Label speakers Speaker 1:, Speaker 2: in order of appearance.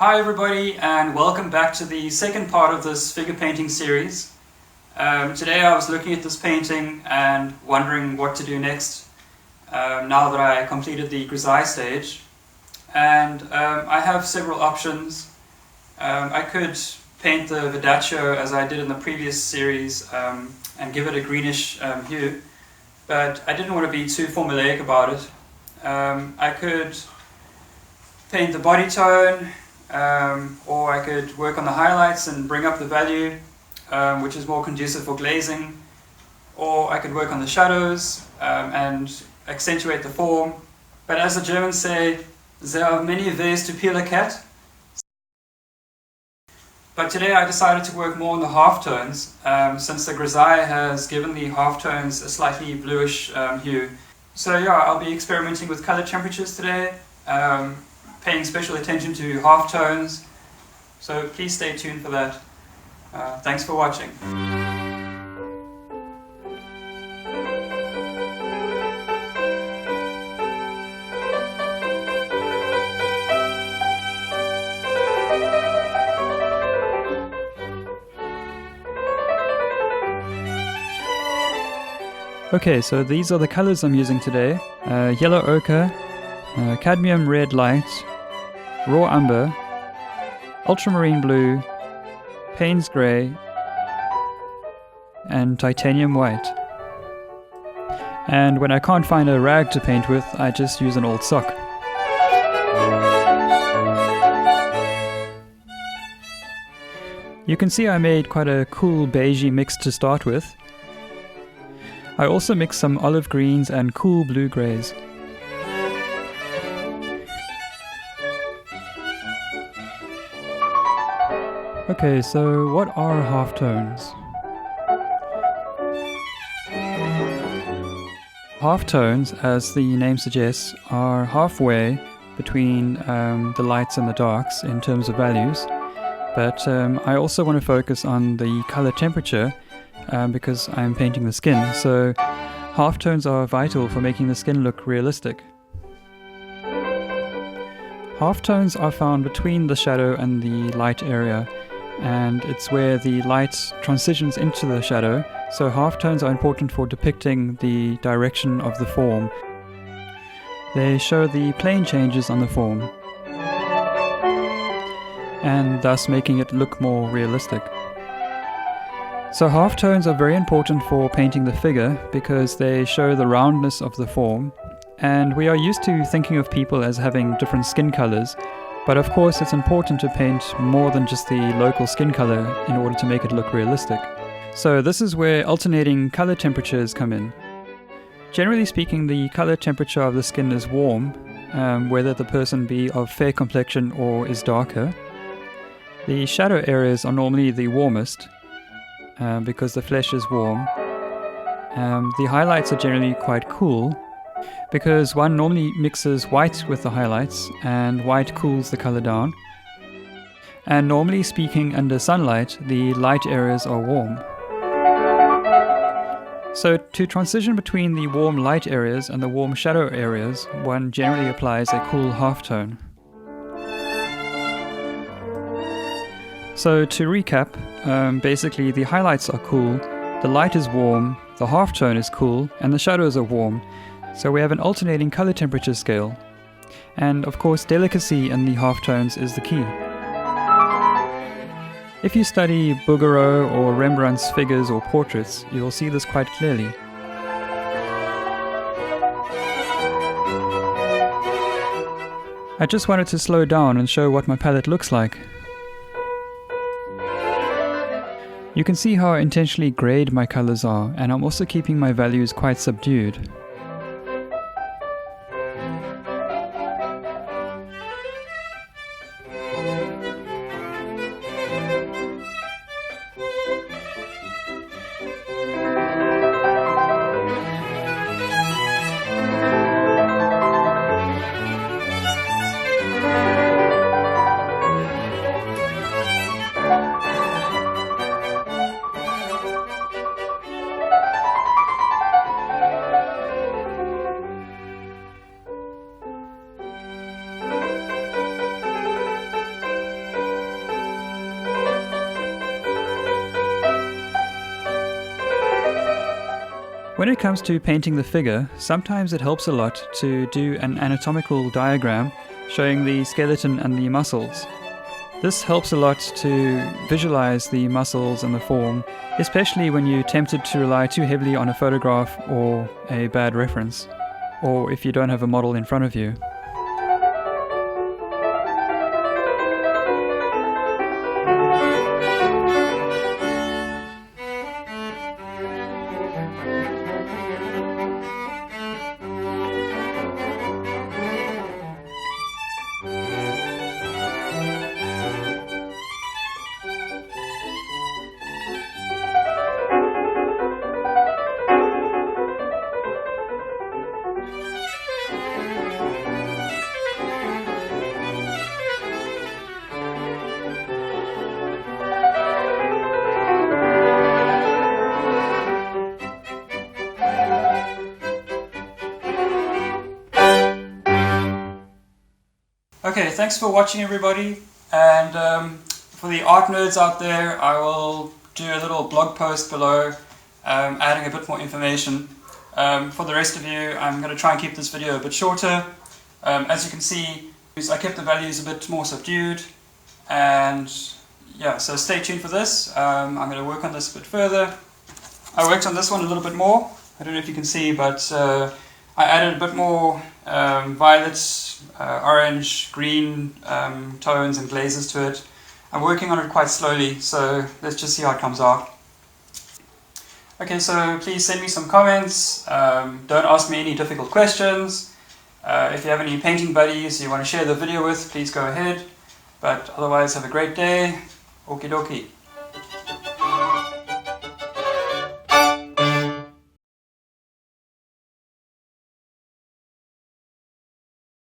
Speaker 1: Hi everybody, and welcome back to the second part of this figure painting series. Today I was looking at this painting and wondering what to do next now that I completed the grisaille stage. And I have several options. I could paint the Verdaccio as I did in the previous series and give it a greenish hue, but I didn't want to be too formulaic about it. I could paint the body tone, or I could work on the highlights and bring up the value, which is more conducive for glazing, or I could work on the shadows and accentuate the form. But as the Germans say, there are many ways to peel a cat. But today I decided to work more on the halftones, since the grisaille has given the halftones a slightly bluish hue. So yeah, I'll be experimenting with color temperatures today, paying special attention to halftones, so please stay tuned for that. Thanks for watching.
Speaker 2: Okay, so these are the colors I'm using today. Yellow ochre, cadmium red light, raw umber, ultramarine blue, Payne's grey, and titanium white. And when I can't find a rag to paint with, I just use an old sock. You can see I made quite a cool beigey mix to start with. I also mixed some olive greens and cool blue greys. Okay, so what are halftones? Halftones, as the name suggests, are halfway between the lights and the darks in terms of values, but I also want to focus on the color temperature because I'm painting the skin, so halftones are vital for making the skin look realistic. Halftones are found between the shadow and the light area, and it's where the light transitions into the shadow, so halftones are important for depicting the direction of the form. They show the plane changes on the form, and thus making it look more realistic. So halftones are very important for painting the figure because they show the roundness of the form, and we are used to thinking of people as having different skin colors, but of course it's important to paint more than just the local skin color in order to make it look realistic. So this is where alternating color temperatures come in. Generally speaking, the color temperature of the skin is warm, whether the person be of fair complexion or is darker. The shadow areas are normally the warmest, because the flesh is warm. The highlights are generally quite cool, because one normally mixes white with the highlights, and white cools the color down. And normally speaking, under sunlight, the light areas are warm. So to transition between the warm light areas and the warm shadow areas, one generally applies a cool halftone. So to recap, basically the highlights are cool, the light is warm, the halftone is cool, and the shadows are warm. So we have an alternating color temperature scale. And of course, delicacy in the halftones is the key. If you study Bouguereau or Rembrandt's figures or portraits, you'll see this quite clearly. I just wanted to slow down and show what my palette looks like. You can see how intentionally greyed my colors are, and I'm also keeping my values quite subdued. When it comes to painting the figure, sometimes it helps a lot to do an anatomical diagram showing the skeleton and the muscles. This helps a lot to visualize the muscles and the form, especially when you're tempted to rely too heavily on a photograph or a bad reference, or if you don't have a model in front of you.
Speaker 1: Okay, thanks for watching everybody, and for the art nerds out there, I will do a little blog post below adding a bit more information. For the rest of you, I'm going to try and keep this video a bit shorter. As you can see, I kept the values a bit more subdued, and yeah, so stay tuned for this. I'm going to work on this a bit further. I worked on this one a little bit more, I don't know if you can see, but I added a bit more violet, orange, green tones and glazes to it. I'm working on it quite slowly, so let's just see how it comes out. Okay, so please send me some comments. Don't ask me any difficult questions. If you have any painting buddies you want to share the video with, please go ahead. But otherwise, have a great day. Okie dokie.